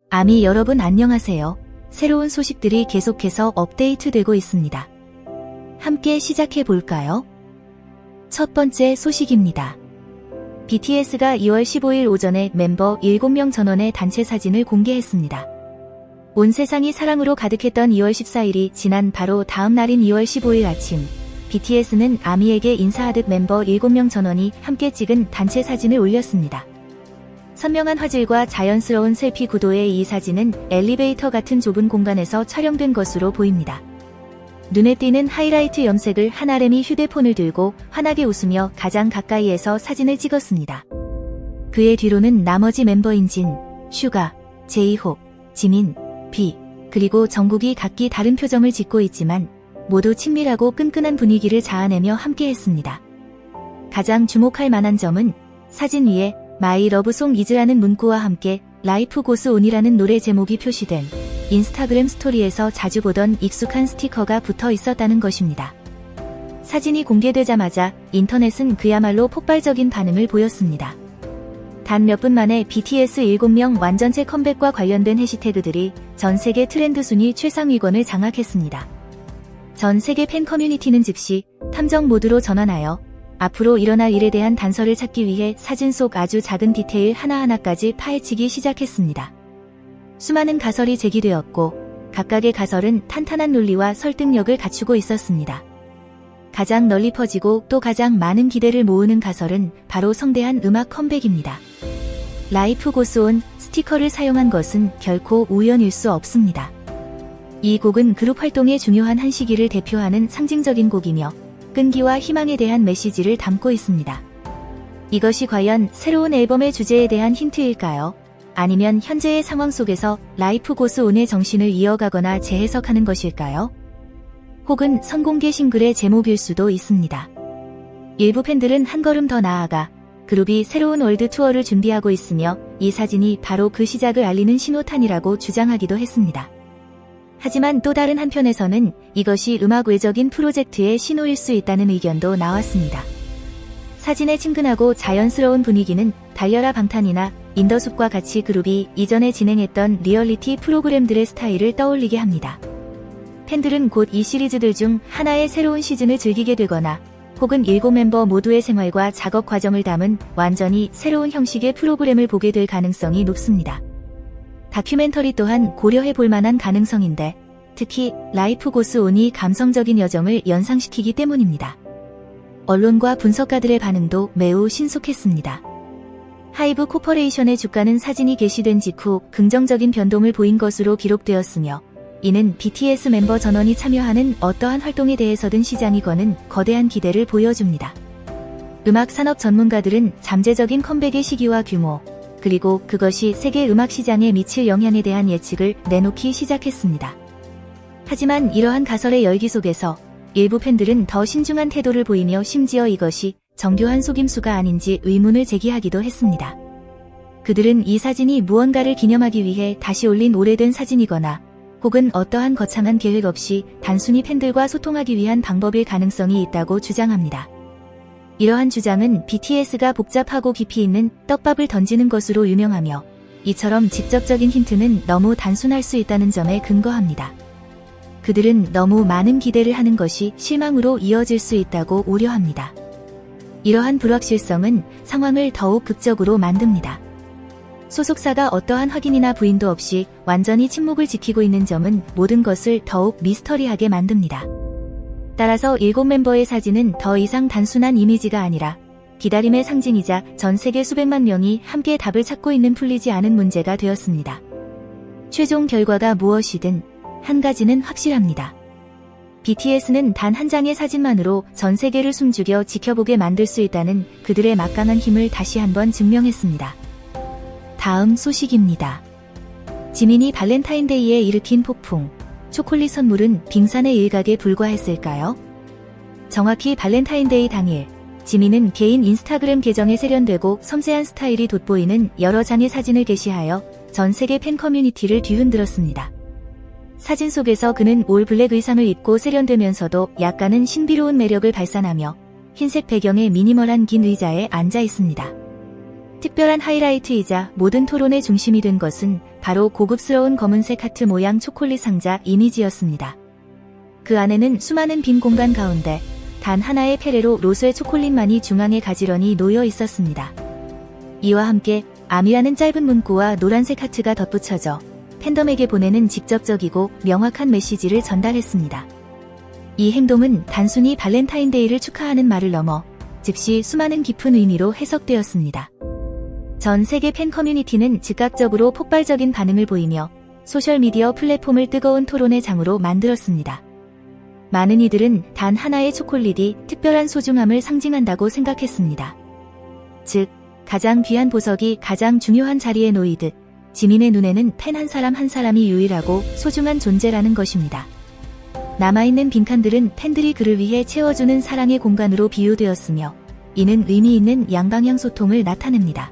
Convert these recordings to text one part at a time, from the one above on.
아미 여러분 안녕하세요. 새로운 소식들이 계속해서 업데이트되고 있습니다. 함께 시작해 볼까요? 첫 번째 소식입니다. BTS가 2월 15일 오전에 멤버 7명 전원의 단체 사진을 공개했습니다. 온 세상이 사랑으로 가득했던 2월 14일이 지난 바로 다음 날인 2월 15일 아침, BTS는 아미에게 인사하듯 멤버 7명 전원이 함께 찍은 단체 사진을 올렸습니다. 선명한 화질과 자연스러운 셀피 구도의 이 사진은 엘리베이터 같은 좁은 공간에서 촬영된 것으로 보입니다. 눈에 띄는 하이라이트 염색을 한 RM이 휴대폰을 들고 환하게 웃으며 가장 가까이에서 사진을 찍었습니다. 그의 뒤로는 나머지 멤버인 진, 슈가, 제이홉, 지민, 비, 그리고 정국이 각기 다른 표정을 짓고 있지만 모두 친밀하고 끈끈한 분위기를 자아내며 함께했습니다. 가장 주목할 만한 점은 사진 위에 마이 러브송 이즈라는 문구와 함께 라이프 고스 온이라는 노래 제목이 표시된 인스타그램 스토리에서 자주 보던 익숙한 스티커가 붙어 있었다는 것입니다. 사진이 공개되자마자 인터넷은 그야말로 폭발적인 반응을 보였습니다. 단 몇 분 만에 BTS 7명 완전체 컴백과 관련된 해시태그들이 전 세계 트렌드 순위 최상위권을 장악했습니다. 전 세계 팬 커뮤니티는 즉시 탐정 모드로 전환하여 앞으로 일어날 일에 대한 단서를 찾기 위해 사진 속 아주 작은 디테일 하나하나까지 파헤치기 시작했습니다. 수많은 가설이 제기되었고 각각의 가설은 탄탄한 논리와 설득력을 갖추고 있었습니다. 가장 널리 퍼지고 또 가장 많은 기대를 모으는 가설은 바로 성대한 음악 컴백입니다. 라이프 고스 온 스티커를 사용한 것은 결코 우연일 수 없습니다. 이 곡은 그룹 활동의 중요한 한 시기를 대표하는 상징적인 곡이며 끈기와 희망에 대한 메시지를 담고 있습니다. 이것이 과연 새로운 앨범의 주제에 대한 힌트일까요? 아니면 현재의 상황 속에서 라이프 고스 온의 정신을 이어가거나 재해석하는 것일까요? 혹은 선공개 싱글의 제목일 수도 있습니다. 일부 팬들은 한 걸음 더 나아가 그룹이 새로운 월드 투어를 준비하고 있으며 이 사진이 바로 그 시작을 알리는 신호탄이라고 주장하기도 했습니다. 하지만 또 다른 한편에서는 이것이 음악 외적인 프로젝트의 신호일 수 있다는 의견도 나왔습니다. 사진의 친근하고 자연스러운 분위기는 달려라 방탄이나 인더숲과 같이 그룹이 이전에 진행했던 리얼리티 프로그램들의 스타일을 떠올리게 합니다. 팬들은 곧 이 시리즈들 중 하나의 새로운 시즌을 즐기게 되거나 혹은 7멤버 모두의 생활과 작업 과정을 담은 완전히 새로운 형식의 프로그램을 보게 될 가능성이 높습니다. 다큐멘터리 또한 고려해 볼 만한 가능성인데 특히 라이프 고스 온이 감성적인 여정을 연상시키기 때문입니다. 언론과 분석가들의 반응도 매우 신속했습니다. 하이브 코퍼레이션의 주가는 사진이 게시된 직후 긍정적인 변동을 보인 것으로 기록되었으며 이는 BTS 멤버 전원이 참여하는 어떠한 활동에 대해서든 시장이 거는 거대한 기대를 보여줍니다. 음악 산업 전문가들은 잠재적인 컴백의 시기와 규모, 그리고 그것이 세계 음악 시장에 미칠 영향에 대한 예측을 내놓기 시작했습니다. 하지만 이러한 가설의 열기 속에서 일부 팬들은 더 신중한 태도를 보이며 심지어 이것이 정교한 속임수가 아닌지 의문을 제기하기도 했습니다. 그들은 이 사진이 무언가를 기념하기 위해 다시 올린 오래된 사진이거나 혹은 어떠한 거창한 계획 없이 단순히 팬들과 소통하기 위한 방법일 가능성이 있다고 주장합니다. 이러한 주장은 BTS가 복잡하고 깊이 있는 떡밥을 던지는 것으로 유명하며 이처럼 직접적인 힌트는 너무 단순할 수 있다는 점에 근거합니다. 그들은 너무 많은 기대를 하는 것이 실망으로 이어질 수 있다고 우려합니다. 이러한 불확실성은 상황을 더욱 극적으로 만듭니다. 소속사가 어떠한 확인이나 부인도 없이 완전히 침묵을 지키고 있는 점은 모든 것을 더욱 미스터리하게 만듭니다. 따라서 7멤버의 사진은 더 이상 단순한 이미지가 아니라 기다림의 상징이자 전 세계 수백만 명이 함께 답을 찾고 있는 풀리지 않은 문제가 되었습니다. 최종 결과가 무엇이든 한 가지는 확실합니다. BTS는 단 한 장의 사진만으로 전 세계를 숨죽여 지켜보게 만들 수 있다는 그들의 막강한 힘을 다시 한번 증명했습니다. 다음 소식입니다. 지민이 발렌타인데이에 일으킨 폭풍. 초콜릿 선물은 빙산의 일각에 불과했을까요? 정확히 발렌타인데이 당일, 지민은 개인 인스타그램 계정에 세련되고 섬세한 스타일이 돋보이는 여러 장의 사진을 게시하여 전 세계 팬 커뮤니티를 뒤흔들었습니다. 사진 속에서 그는 올 블랙 의상을 입고 세련되면서도 약간은 신비로운 매력을 발산하며 흰색 배경의 미니멀한 긴 의자에 앉아 있습니다. 특별한 하이라이트이자 모든 토론의 중심이 된 것은 바로 고급스러운 검은색 하트 모양 초콜릿 상자 이미지였습니다. 그 안에는 수많은 빈 공간 가운데 단 하나의 페레로 로스의 초콜릿만이 중앙에 가지런히 놓여 있었습니다. 이와 함께 아미라는 짧은 문구와 노란색 하트가 덧붙여져 팬덤에게 보내는 직접적이고 명확한 메시지를 전달했습니다. 이 행동은 단순히 발렌타인데이를 축하하는 말을 넘어 즉시 수많은 깊은 의미로 해석되었습니다. 전 세계 팬 커뮤니티는 즉각적으로 폭발적인 반응을 보이며 소셜미디어 플랫폼을 뜨거운 토론의 장으로 만들었습니다. 많은 이들은 단 하나의 초콜릿이 특별한 소중함을 상징한다고 생각했습니다. 즉, 가장 귀한 보석이 가장 중요한 자리에 놓이듯 지민의 눈에는 팬 한 사람 한 사람이 유일하고 소중한 존재라는 것입니다. 남아있는 빈칸들은 팬들이 그를 위해 채워주는 사랑의 공간으로 비유되었으며 이는 의미 있는 양방향 소통을 나타냅니다.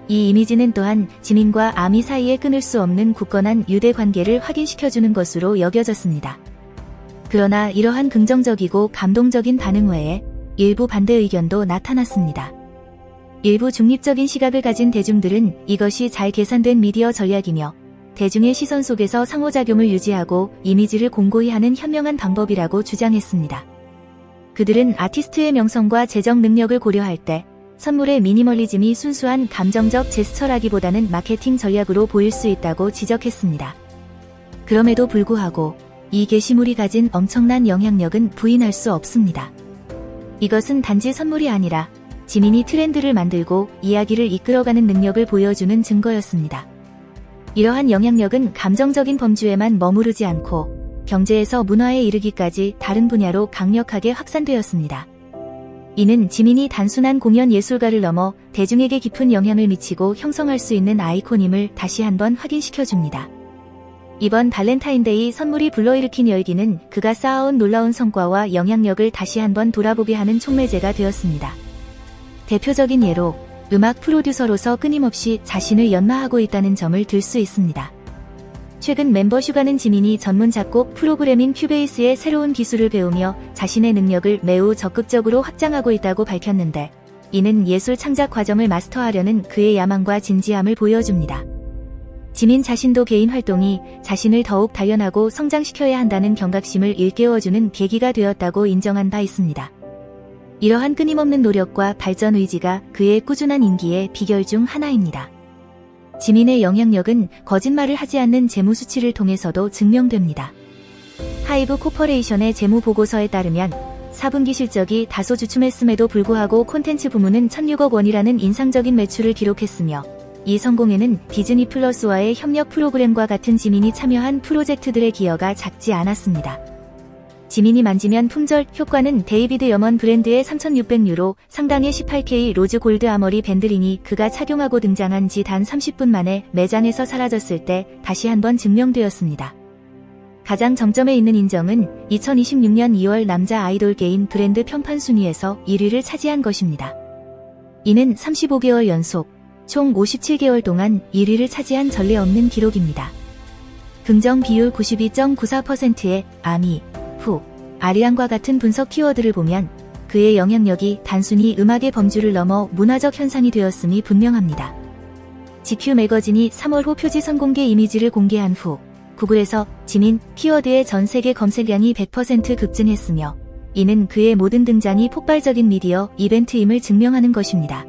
이 이미지는 또한 지민과 아미 사이에 끊을 수 없는 굳건한 유대 관계를 확인시켜주는 것으로 여겨졌습니다. 그러나 이러한 긍정적이고 감동적인 반응 외에 일부 반대 의견도 나타났습니다. 일부 중립적인 시각을 가진 대중들은 이것이 잘 계산된 미디어 전략이며 대중의 시선 속에서 상호작용을 유지하고 이미지를 공고히 하는 현명한 방법이라고 주장했습니다. 그들은 아티스트의 명성과 재정 능력을 고려할 때 선물의 미니멀리즘이 순수한 감정적 제스처라기보다는 마케팅 전략으로 보일 수 있다고 지적했습니다. 그럼에도 불구하고 이 게시물이 가진 엄청난 영향력은 부인할 수 없습니다. 이것은 단지 선물이 아니라 지민이 트렌드를 만들고 이야기를 이끌어가는 능력을 보여주는 증거였습니다. 이러한 영향력은 감정적인 범주에만 머무르지 않고 경제에서 문화에 이르기까지 다른 분야로 강력하게 확산되었습니다. 이는 지민이 단순한 공연 예술가를 넘어 대중에게 깊은 영향을 미치고 형성할 수 있는 아이콘임을 다시 한번 확인시켜줍니다. 이번 발렌타인데이 선물이 불러일으킨 열기는 그가 쌓아온 놀라운 성과와 영향력을 다시 한번 돌아보게 하는 촉매제가 되었습니다. 대표적인 예로 음악 프로듀서로서 끊임없이 자신을 연마하고 있다는 점을 들 수 있습니다. 최근 멤버 슈가는 지민이 전문 작곡 프로그램인 큐베이스의 새로운 기술을 배우며 자신의 능력을 매우 적극적으로 확장하고 있다고 밝혔는데 이는 예술 창작 과정을 마스터하려는 그의 야망과 진지함을 보여줍니다. 지민 자신도 개인 활동이 자신을 더욱 단련하고 성장시켜야 한다는 경각심을 일깨워주는 계기가 되었다고 인정한 바 있습니다. 이러한 끊임없는 노력과 발전 의지가 그의 꾸준한 인기의 비결 중 하나입니다. 지민의 영향력은 거짓말을 하지 않는 재무 수치를 통해서도 증명됩니다. 하이브 코퍼레이션의 재무 보고서에 따르면 4분기 실적이 다소 주춤했음에도 불구하고 콘텐츠 부문은 1,006억 원이라는 인상적인 매출을 기록했으며 이 성공에는 디즈니 플러스와의 협력 프로그램과 같은 지민이 참여한 프로젝트들의 기여가 작지 않았습니다. 지민이 만지면 품절 효과는 데이비드 염원 브랜드의 3,600유로 상당의 18K 로즈 골드 아머리 밴들링이 그가 착용하고 등장한 지 단 30분 만에 매장에서 사라졌을 때 다시 한번 증명되었습니다. 가장 정점에 있는 인정은 2026년 2월 남자 아이돌 개인 브랜드 평판 순위에서 1위를 차지한 것입니다. 이는 35개월 연속 총 57개월 동안 1위를 차지한 전례 없는 기록입니다. 긍정 비율 92.94%의 아미, 후, 아리안과 같은 분석 키워드를 보면 그의 영향력이 단순히 음악의 범주를 넘어 문화적 현상이 되었음이 분명합니다. GQ 매거진이 3월 호 표지 선공개 이미지를 공개한 후 구글에서 지민 키워드의 전 세계 검색량이 100% 급증했으며 이는 그의 모든 등장이 폭발적인 미디어 이벤트임을 증명하는 것입니다.